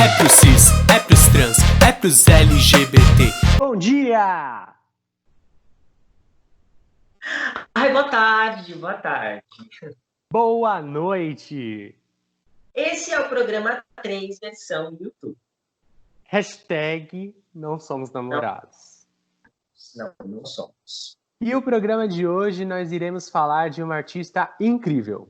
É pros cis, é pros trans, é pros LGBT. Bom dia! Ai, boa tarde, boa tarde. Boa noite! Esse é o programa 3, versão YouTube. Hashtag não somos namorados. Não somos. E o programa de hoje nós iremos falar de uma artista incrível.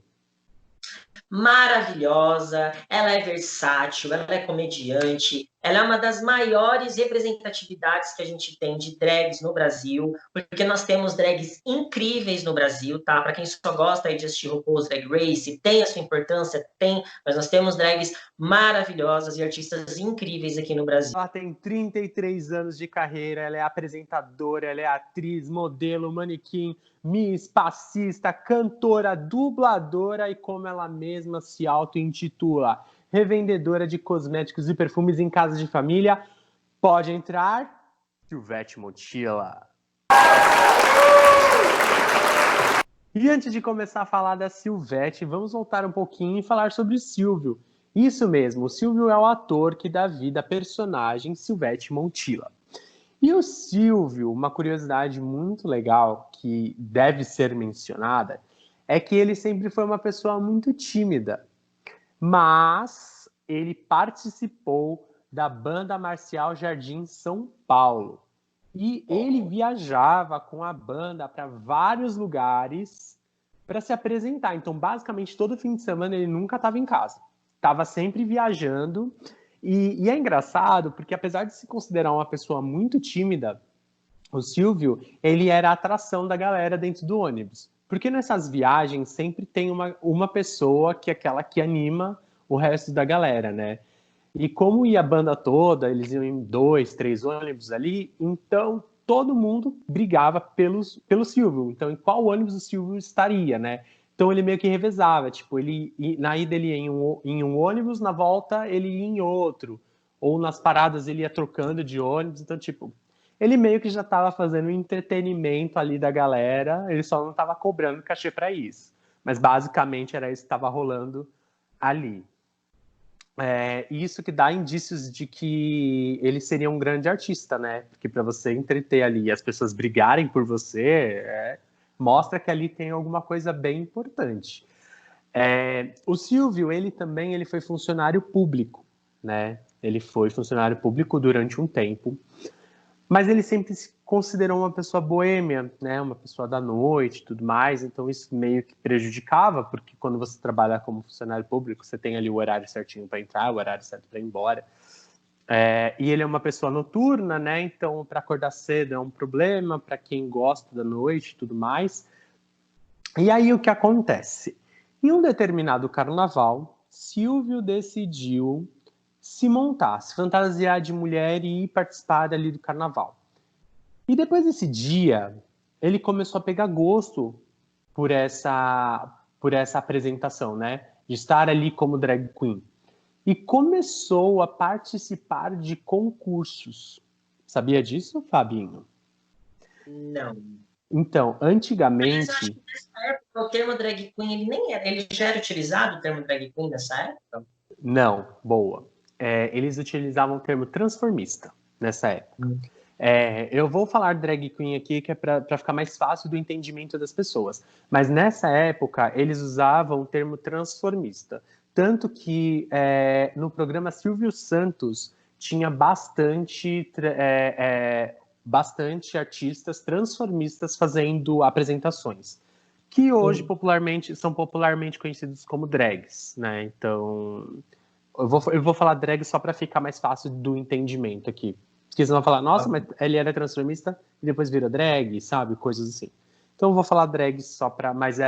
Maravilhosa, ela é versátil, ela é comediante, ela é uma das maiores representatividades que a gente tem de drags no Brasil, porque nós temos drags incríveis no Brasil, tá? Para quem só gosta aí de assistir RuPaul's Drag Race, tem a sua importância, tem, mas nós temos drags maravilhosas e artistas incríveis aqui no Brasil. Ela tem 33 anos de carreira, ela é apresentadora, ela é atriz, modelo, manequim, miss, passista, cantora, dubladora e, como ela mesma se auto-intitula, revendedora de cosméticos e perfumes em casa de família. Pode entrar, Silvete Montilla. E antes de começar a falar da Silvete, vamos voltar um pouquinho e falar sobre o Silvio. Isso mesmo, o Silvio é o ator que dá vida à personagem Silvete Montilla. E o Silvio, uma curiosidade muito legal que deve ser mencionada, é que ele sempre foi uma pessoa muito tímida, mas ele participou da banda marcial Jardim São Paulo. E ele viajava com a banda para vários lugares para se apresentar. Então, basicamente, todo fim de semana ele nunca estava em casa. Estava sempre viajando. E é engraçado porque, apesar de se considerar uma pessoa muito tímida, o Silvio, ele era a atração da galera dentro do ônibus. Porque nessas viagens sempre tem uma pessoa que é aquela que anima o resto da galera, né? E como ia a banda toda, eles iam em 2, 3 ônibus ali, então todo mundo brigava pelo Silvio. Então, em qual ônibus o Silvio estaria, né? Então ele meio que revezava, tipo, na ida ele ia em um ônibus, na volta ele ia em outro. Ou nas paradas ele ia trocando de ônibus, então, tipo, ele meio que já estava fazendo um entretenimento ali da galera, ele só não estava cobrando cachê para isso. Mas basicamente era isso que estava rolando ali. Isso que dá indícios de que ele seria um grande artista, né? Porque para você entreter ali e as pessoas brigarem por você, mostra que ali tem alguma coisa bem importante. O Silvio, ele foi funcionário público, né? Ele foi funcionário público durante um tempo, mas ele sempre se considerou uma pessoa boêmia, né? Uma pessoa da noite e tudo mais, então isso meio que prejudicava, porque quando você trabalha como funcionário público, você tem ali o horário certinho para entrar, o horário certo para ir embora. E ele é uma pessoa noturna, né? Então, para acordar cedo é um problema, para quem gosta da noite e tudo mais. E aí, o que acontece? Em um determinado carnaval, Silvio decidiu se montar, se fantasiar de mulher e ir participar ali do carnaval. E depois desse dia, ele começou a pegar gosto por essa apresentação, né? De estar ali como drag queen. E começou a participar de concursos. Sabia disso, Fabinho? Não. Então, Mas antigamente... acho que nessa época o termo drag queen ele já era utilizado, o termo drag queen nessa época? Não, boa. Eles utilizavam o termo transformista nessa época. Eu vou falar drag queen aqui, que é para ficar mais fácil do entendimento das pessoas. Mas nessa época, eles usavam o termo transformista. Tanto que no programa Silvio Santos tinha bastante artistas transformistas fazendo apresentações, que hoje são popularmente conhecidos como drags, né? Então, eu vou falar drag só para ficar mais fácil do entendimento aqui. Porque vocês vão falar, nossa, mas ele era transformista e depois virou drag, sabe? Coisas assim. Então eu vou falar drag só para... Mas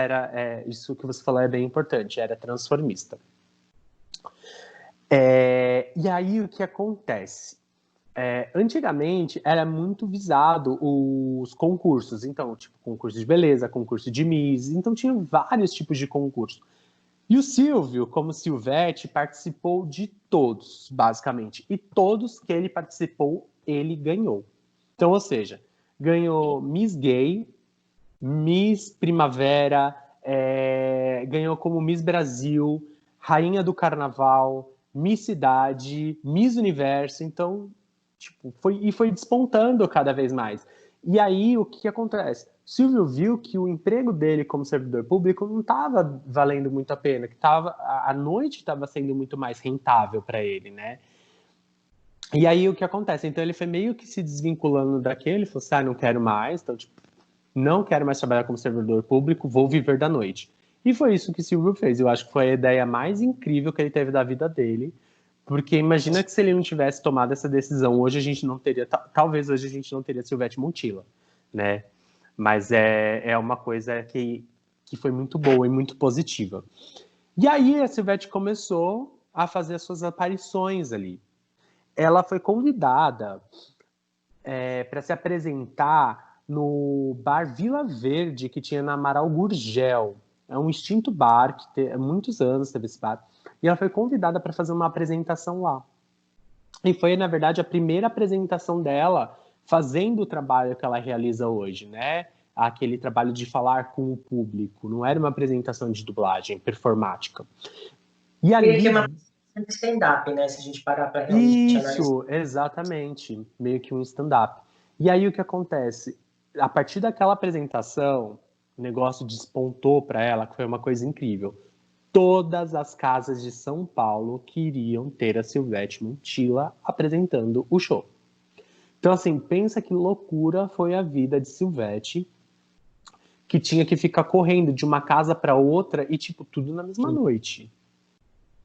isso que você falou é bem importante, era transformista. E aí o que acontece? Antigamente era muito visado os concursos. Então, tipo, concurso de beleza, concurso de Miss. Então tinha vários tipos de concurso. E o Silvio, como Silvete, participou de todos, basicamente. E todos que ele participou, ele ganhou. Então, ou seja, ganhou Miss Gay, Miss Primavera, ganhou como Miss Brasil, Rainha do Carnaval, Miss Cidade, Miss Universo, então, tipo, foi despontando cada vez mais. E aí, o que acontece? Silvio viu que o emprego dele como servidor público não estava valendo muito a pena, que a noite estava sendo muito mais rentável para ele, né? E aí, o que acontece? Então, ele foi meio que se desvinculando daquele, falou assim, não quero mais, então, tipo, não quero mais trabalhar como servidor público, vou viver da noite. E foi isso que Silvio fez. Eu acho que foi a ideia mais incrível que ele teve da vida dele, porque imagina que se ele não tivesse tomado essa decisão, hoje a gente não teria, talvez hoje a gente não teria Silvete Montilla, né? Mas é uma coisa que foi muito boa e muito positiva. E aí a Silvete começou a fazer as suas aparições ali. Ela foi convidada para se apresentar no bar Vila Verde, que tinha na Amaral Gurgel. É um extinto bar, que há muitos anos teve esse bar. E ela foi convidada para fazer uma apresentação lá. E foi, na verdade, a primeira apresentação dela fazendo o trabalho que ela realiza hoje, né? Aquele trabalho de falar com o público. Não era uma apresentação de dublagem performática. E Meio que ali... uma stand-up, né? Se a gente parar para realmente analisar. Isso, exatamente. Meio que um stand-up. E aí o que acontece? A partir daquela apresentação, o negócio despontou para ela, que foi uma coisa incrível. Todas as casas de São Paulo queriam ter a Silvete Montilla apresentando o show. Então, assim, pensa que loucura foi a vida de Silvete, que tinha que ficar correndo de uma casa para outra e, tipo, tudo na mesma noite.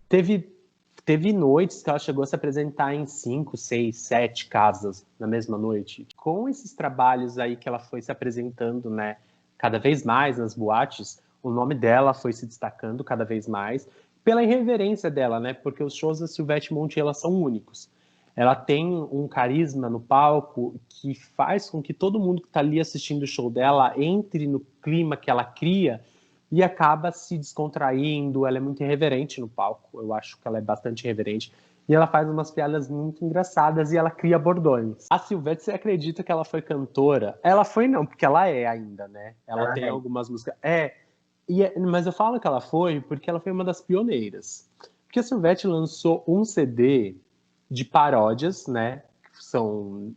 Teve noites que ela chegou a se apresentar em 5, 6, 7 casas na mesma noite. Com esses trabalhos aí que ela foi se apresentando, né, cada vez mais nas boates, o nome dela foi se destacando cada vez mais pela irreverência dela, né, porque os shows da Silvete Montilla são únicos. Ela tem um carisma no palco que faz com que todo mundo que está ali assistindo o show dela entre no clima que ela cria e acaba se descontraindo. Ela é muito irreverente no palco, eu acho que ela é bastante irreverente. E ela faz umas piadas muito engraçadas e ela cria bordões. A Silvete, você acredita que ela foi cantora? Ela foi não, porque ela é ainda, né? Ela tem algumas músicas... mas eu falo que ela foi porque ela foi uma das pioneiras. Porque a Silvete lançou um CD de paródias, né?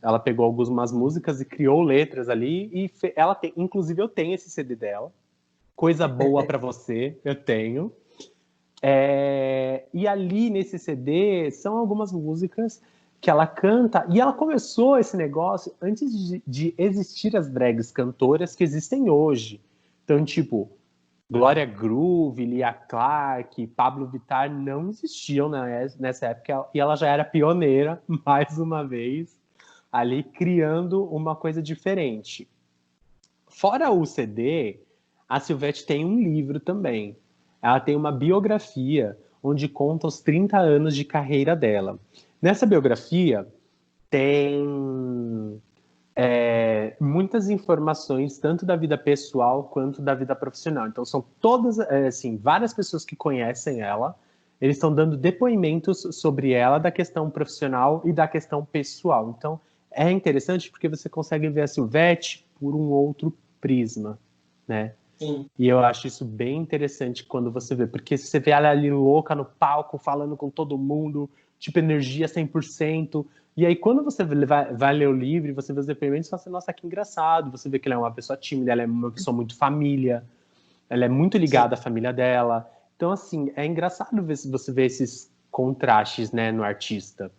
Ela pegou algumas músicas e criou letras ali. E ela tem, inclusive eu tenho esse CD dela. Coisa boa para você, eu tenho. E ali nesse CD são algumas músicas que ela canta. E ela começou esse negócio antes de existir as drags cantoras que existem hoje. Então, tipo, Glória Groove, Lia Clark, Pablo Vittar não existiam nessa época. E ela já era pioneira, mais uma vez, ali criando uma coisa diferente. Fora o CD, a Silvete tem um livro também. Ela tem uma biografia onde conta os 30 anos de carreira dela. Nessa biografia tem muitas informações, tanto da vida pessoal quanto da vida profissional. Então são todas, assim, várias pessoas que conhecem ela, eles estão dando depoimentos sobre ela da questão profissional e da questão pessoal. Então é interessante porque você consegue ver a Silvete por um outro prisma, né? Sim. E eu acho isso bem interessante quando você vê, porque você vê ela ali louca no palco, falando com todo mundo, tipo, energia 100%. E aí, quando você vai ler o livro, você vê os depoimentos, você fala assim, nossa, que engraçado. Você vê que ela é uma pessoa tímida, ela é uma pessoa muito família, ela é muito ligada à família dela. Então, assim, é engraçado ver se você vê esses contrastes, né, no artista.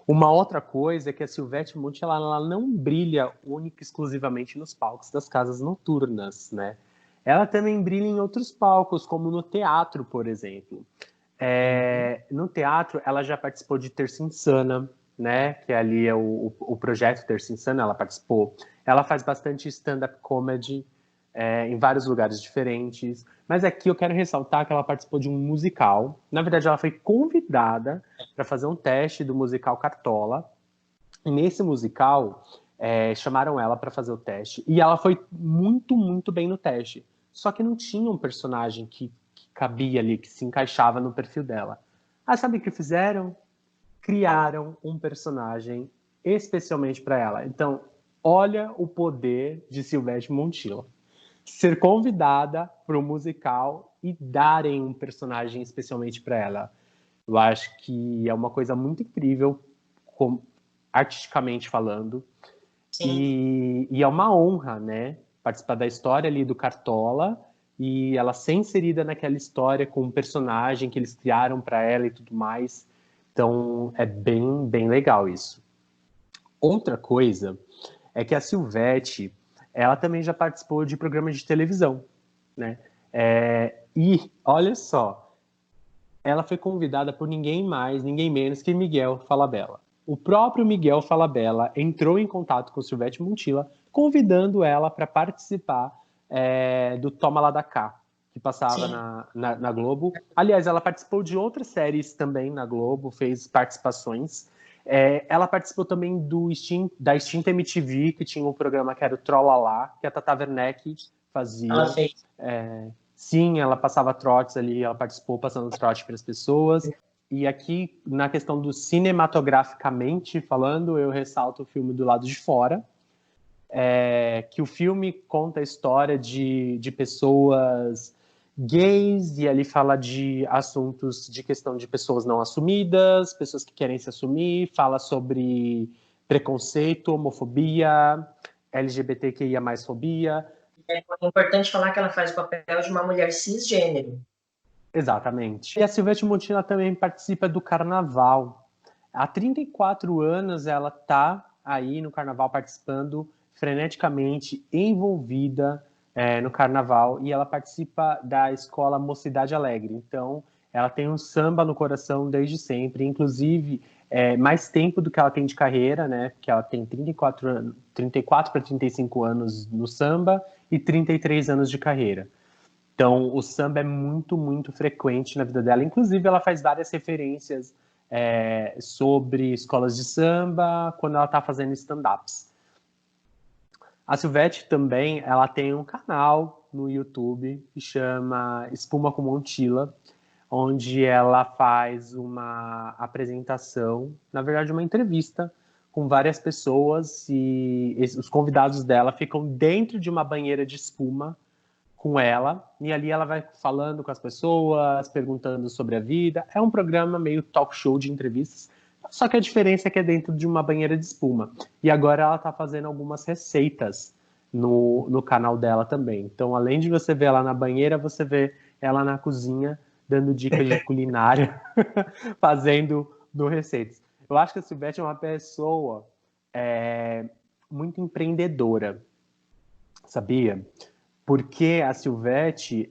Uma outra coisa é que a Silvete Montilla, ela não brilha única e exclusivamente nos palcos das casas noturnas, né? Ela também brilha em outros palcos, como no teatro, por exemplo. No teatro, ela já participou de Terça Insana, né? Que ali é o projeto Terça Insana, ela participou. Ela faz bastante stand-up comedy em vários lugares diferentes. Mas aqui eu quero ressaltar que ela participou de um musical. Na verdade, ela foi convidada para fazer um teste do musical Cartola. E nesse musical, chamaram ela para fazer o teste. E ela foi muito, muito bem no teste. Só que não tinha um personagem que cabia ali, que se encaixava no perfil dela. Ah, sabe o que fizeram? Criaram um personagem especialmente para ela. Então, olha o poder de Silvete Montilla. Ser convidada para um musical e darem um personagem especialmente para ela. Eu acho que é uma coisa muito incrível, artisticamente falando, e é uma honra, né, participar da história ali do Cartola e ela ser inserida naquela história com um personagem que eles criaram para ela e tudo mais. Então, é bem, bem legal isso. Outra coisa é que a Silvete, ela também já participou de programas de televisão, né? E, olha só, ela foi convidada por ninguém mais, ninguém menos que Miguel Falabella. O próprio Miguel Falabella entrou em contato com Silvete Montilla, convidando ela para participar do Toma Lá da Cá, que passava na Globo. Aliás, ela participou de outras séries também na Globo, fez participações. Ela participou também da extinta MTV, que tinha um programa que era o Trollolá, que a Tata Werneck fazia. Ela fez. Sim, ela passava trotes ali, ela participou passando trote para as pessoas. E aqui, na questão do cinematograficamente falando, eu ressalto o filme Do Lado de Fora, que o filme conta a história de pessoas gays, e ali fala de assuntos de questão de pessoas não assumidas, pessoas que querem se assumir, fala sobre preconceito, homofobia, LGBTQIA+, fobia. É importante falar que ela faz o papel de uma mulher cisgênero. Exatamente. E a Silvete Montilla também participa do Carnaval. Há 34 anos ela está aí no Carnaval participando freneticamente, envolvida no Carnaval, e ela participa da escola Mocidade Alegre. Então, ela tem um samba no coração desde sempre, inclusive mais tempo do que ela tem de carreira, né? Porque ela tem 34 para 35 anos no samba e 33 anos de carreira. Então, o samba é muito, muito frequente na vida dela. Inclusive, ela faz várias referências sobre escolas de samba quando ela está fazendo stand-ups. A Silvete também, ela tem um canal no YouTube que chama Espuma com Montilla, onde ela faz uma apresentação, na verdade, uma entrevista com várias pessoas, e os convidados dela ficam dentro de uma banheira de espuma com ela, e ali ela vai falando com as pessoas, perguntando sobre a vida. É um programa meio talk show de entrevistas, só que a diferença é que é dentro de uma banheira de espuma. E agora ela está fazendo algumas receitas no canal dela também. Então, além de você ver ela na banheira, você vê ela na cozinha, dando dicas de culinária, fazendo receitas. Eu acho que a Silvete é uma pessoa muito empreendedora, sabia? Porque a Silvete,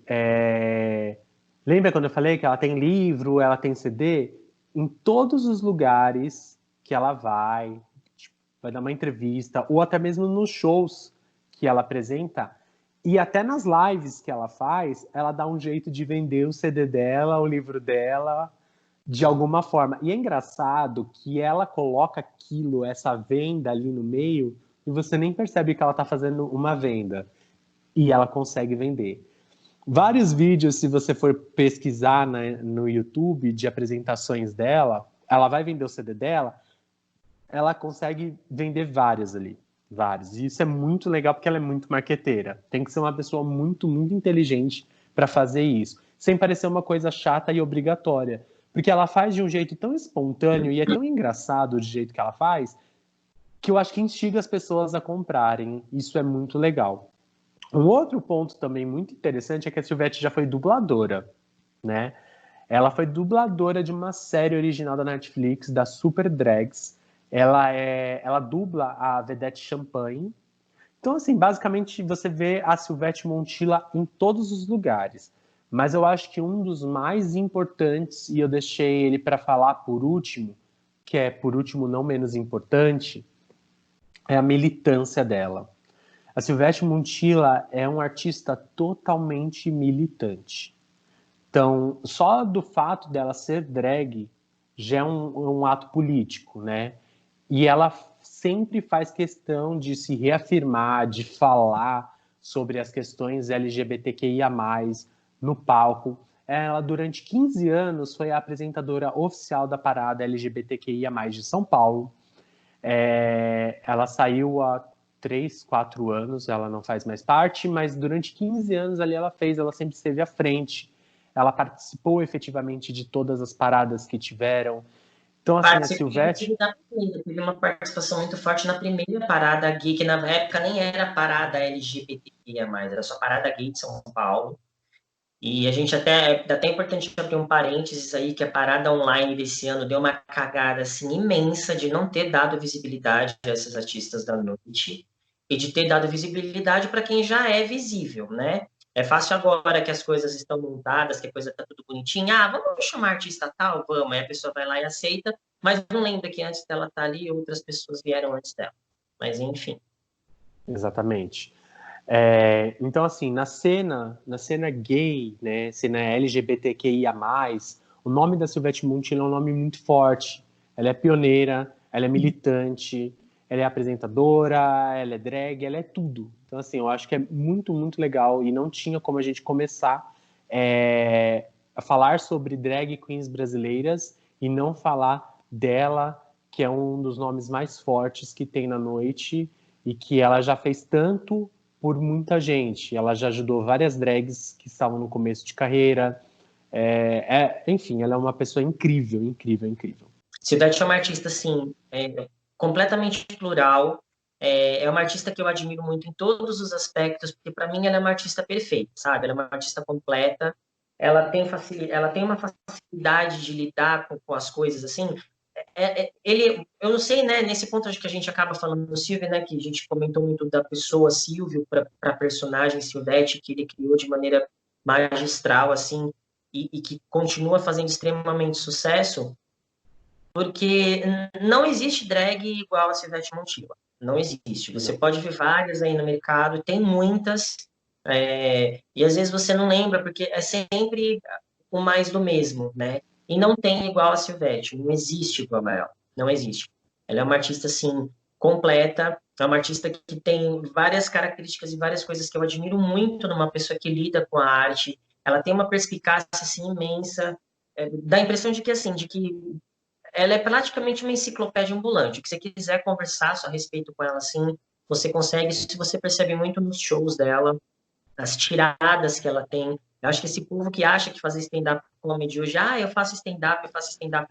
lembra quando eu falei que ela tem livro, ela tem CD? Em todos os lugares que ela vai, tipo, vai dar uma entrevista, ou até mesmo nos shows que ela apresenta, e até nas lives que ela faz, ela dá um jeito de vender o CD dela, o livro dela, de alguma forma. E é engraçado que ela coloca essa venda ali no meio, e você nem percebe que ela está fazendo uma venda. E ela consegue vender. Vários vídeos, se você for pesquisar no YouTube de apresentações dela, ela vai vender o CD dela, ela consegue vender vários ali. Vários. E isso é muito legal porque ela é muito marqueteira. Tem que ser uma pessoa muito, muito inteligente para fazer isso. Sem parecer uma coisa chata e obrigatória. Porque ela faz de um jeito tão espontâneo e é tão engraçado o jeito que ela faz, que eu acho que instiga as pessoas a comprarem. Isso é muito legal. Um outro ponto também muito interessante é que a Silvete já foi dubladora, né? Ela foi dubladora de uma série original da Netflix, da Super Drags. Ela dubla a Vedete Champagne. Então, assim, basicamente você vê a Silvete Montilla em todos os lugares. Mas eu acho que um dos mais importantes, e eu deixei ele para falar por último, que é por último não menos importante, é a militância dela. A Silvete Montilla é um artista totalmente militante. Então, só do fato dela ser drag já é um ato político, né? E ela sempre faz questão de se reafirmar, de falar sobre as questões LGBTQIA+, no palco. Ela, durante 15 anos, foi a apresentadora oficial da parada LGBTQIA+, de São Paulo. Ela saiu há 3, 4 anos, ela não faz mais parte, mas durante 15 anos ali ela sempre esteve à frente ela participou efetivamente de todas as paradas que tiveram. Então, assim, a Silvete... Teve uma participação muito forte na primeira parada gay, que na época nem era parada LGBTQIA+, era só parada gay de São Paulo. E a gente até é importante abrir um parênteses aí, que a parada online desse ano deu uma cagada, assim, imensa de não ter dado visibilidade a esses artistas da noite e de ter dado visibilidade para quem já é visível, né? É fácil agora que as coisas estão montadas, que a coisa está tudo bonitinha. Ah, vamos chamar artista tal? Vamos. Aí a pessoa vai lá e aceita, mas não lembra que antes dela estar ali, outras pessoas vieram antes dela. Mas, enfim. Exatamente. Então, assim, na cena gay, né, cena LGBTQIA+, o nome da Silvete Montilla é um nome muito forte. Ela é pioneira, ela é militante, ela é apresentadora, ela é drag, ela é tudo. Então, assim, eu acho que é muito, muito legal e não tinha como a gente começar a falar sobre drag queens brasileiras e não falar dela, que é um dos nomes mais fortes que tem na noite e que ela já fez tanto por muita gente. Ela já ajudou várias drags que estavam no começo de carreira. Enfim, ela é uma pessoa incrível, incrível, incrível. Silvete é uma artista, assim, completamente plural. É uma artista que eu admiro muito em todos os aspectos, porque para mim ela é uma artista perfeita, sabe? Ela é uma artista completa. Ela tem uma facilidade de lidar com as coisas, assim. Eu não sei, né? Nesse ponto acho que a gente acaba falando do Silvio, né? Que a gente comentou muito da pessoa Silvio para a personagem Silvete, que ele criou de maneira magistral, assim, e que continua fazendo extremamente sucesso. Porque não existe drag igual a Silvete Montilla. Não existe. Você pode ver várias aí no mercado, tem muitas, e às vezes você não lembra, porque é sempre o mais do mesmo, né? E não tem igual a Silvete, não existe igual a ela, não existe. Ela é uma artista, assim, completa, é uma artista que tem várias características e várias coisas que eu admiro muito numa pessoa que lida com a arte. Ela tem uma perspicácia, assim, imensa, dá a impressão de que, assim, de que ela é praticamente uma enciclopédia ambulante. Que você quiser conversar a respeito com ela, assim, você consegue, se você percebe muito nos shows dela, as tiradas que ela tem. Eu acho que esse povo que acha que fazer stand-up comedy hoje, eu faço stand-up,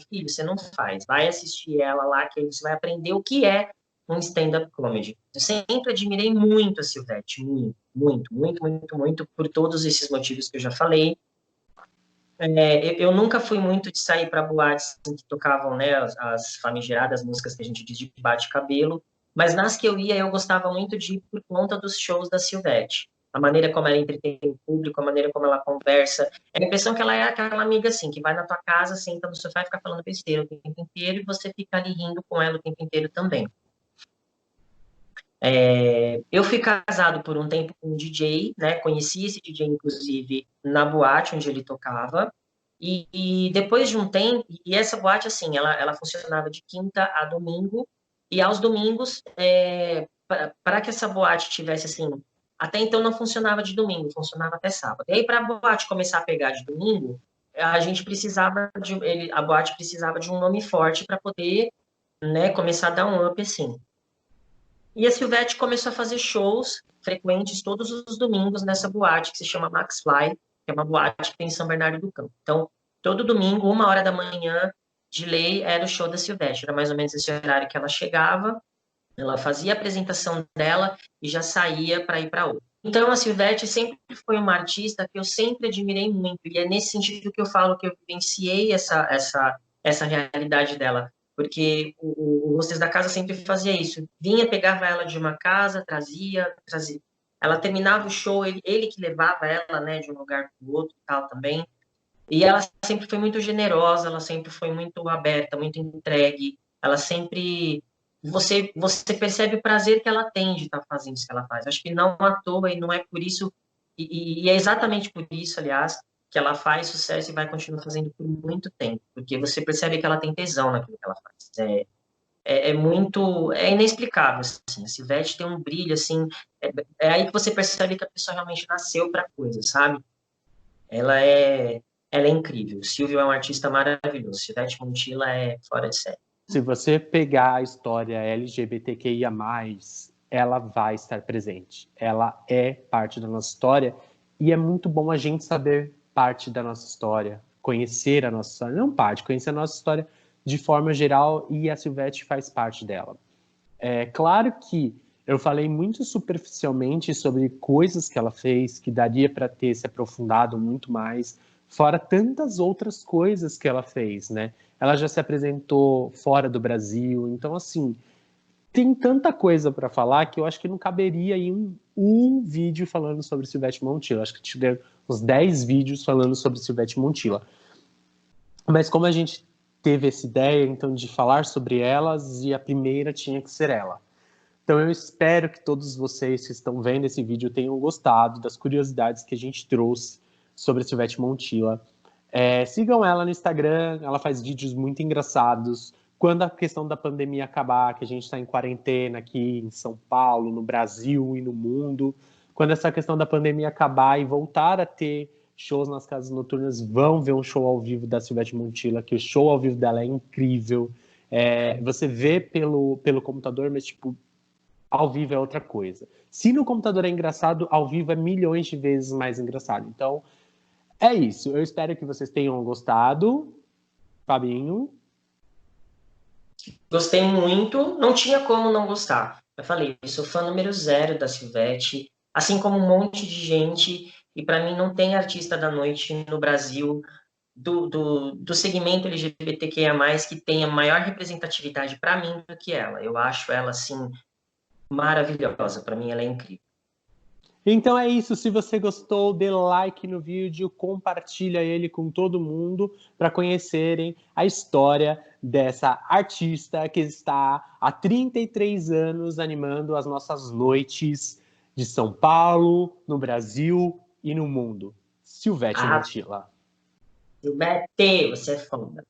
filho, você não faz. Vai assistir ela lá, que você vai aprender o que é um stand-up comedy. Eu sempre admirei muito a Silvete, muito, muito, muito, muito, muito, por todos esses motivos que eu já falei. Eu nunca fui muito de sair para boates assim, que tocavam, né, as famigeradas músicas que a gente diz de bate-cabelo, mas nas que eu ia, eu gostava muito de ir por conta dos shows da Silvete. A maneira como ela entretém o público, a maneira como ela conversa. É a impressão que ela é aquela amiga, assim, que vai na tua casa, senta no sofá e fica falando besteira o tempo inteiro, e você fica ali rindo com ela o tempo inteiro também. Eu fui casado por um tempo com um DJ, né? Conheci esse DJ, inclusive, na boate onde ele tocava. E depois de um tempo, e essa boate, assim, ela funcionava de quinta a domingo, e aos domingos, para que essa boate tivesse, assim, até então não funcionava de domingo, funcionava até sábado. E aí, para a boate começar a pegar de domingo, a gente precisava a boate precisava de um nome forte para poder, né, começar a dar um up, assim. E a Silvete começou a fazer shows frequentes todos os domingos nessa boate que se chama Max Fly, que é uma boate que tem em São Bernardo do Campo. Então, todo domingo, 1h da manhã, de lei, era o show da Silvete. Era mais ou menos esse horário que ela chegava, ela fazia a apresentação dela e já saía para ir para outra. Então, a Silvete sempre foi uma artista que eu sempre admirei muito, e é nesse sentido que eu falo que eu vivenciei essa realidade dela, porque o Hostess da Casa sempre fazia isso, vinha, pegava ela de uma casa, trazia, ela terminava o show, ele que levava ela, né, de um lugar para o outro e tal também, e ela sempre foi muito generosa, ela sempre foi muito aberta, muito entregue, ela sempre... Você percebe o prazer que ela tem de estar fazendo isso que ela faz. Acho que não à toa, e não é por isso, e é exatamente por isso, aliás, que ela faz sucesso e vai continuar fazendo por muito tempo, porque você percebe que ela tem tesão naquilo que ela faz. É inexplicável, assim. A Silvete tem um brilho, assim, aí que você percebe que a pessoa realmente nasceu para coisa, sabe? Ela é incrível. O Silvio é um artista maravilhoso. Silvete Montilla é fora de série. Se você pegar a história LGBTQIA+, ela vai estar presente. Ela é parte da nossa história e é muito bom a gente saber parte da nossa história, conhecer a nossa história, não parte, conhecer a nossa história de forma geral, e a Silvete faz parte dela. É claro que eu falei muito superficialmente sobre coisas que ela fez, que daria para ter se aprofundado muito mais, fora tantas outras coisas que ela fez, né? Ela já se apresentou fora do Brasil, então, assim, tem tanta coisa para falar que eu acho que não caberia aí um vídeo falando sobre Silvete Montilla. Acho que tiver uns 10 vídeos falando sobre Silvete Montilla. Mas como a gente teve essa ideia, então, de falar sobre elas, e a primeira tinha que ser ela. Então eu espero que todos vocês que estão vendo esse vídeo tenham gostado das curiosidades que a gente trouxe sobre a Silvete Montilla. Sigam ela no Instagram, ela faz vídeos muito engraçados. Quando a questão da pandemia acabar, que a gente está em quarentena aqui em São Paulo, no Brasil e no mundo, quando essa questão da pandemia acabar e voltar a ter shows nas casas noturnas, vão ver um show ao vivo da Silvete Montilla, que o show ao vivo dela é incrível. Você vê pelo computador, mas tipo, ao vivo é outra coisa. Se no computador é engraçado, ao vivo é milhões de vezes mais engraçado. Então, é isso. Eu espero que vocês tenham gostado. Fabinho? Gostei muito, não tinha como não gostar. Eu falei, eu sou fã número 0 da Silvete, assim como um monte de gente, e para mim não tem artista da noite no Brasil do segmento LGBTQIA+, que tenha maior representatividade para mim do que ela. Eu acho ela, assim, maravilhosa. Para mim, ela é incrível. Então é isso. Se você gostou, dê like no vídeo, compartilha ele com todo mundo para conhecerem a história dessa artista que está há 33 anos animando as nossas noites de São Paulo, no Brasil e no mundo. Silvete Montilla. Silvete, você é foda.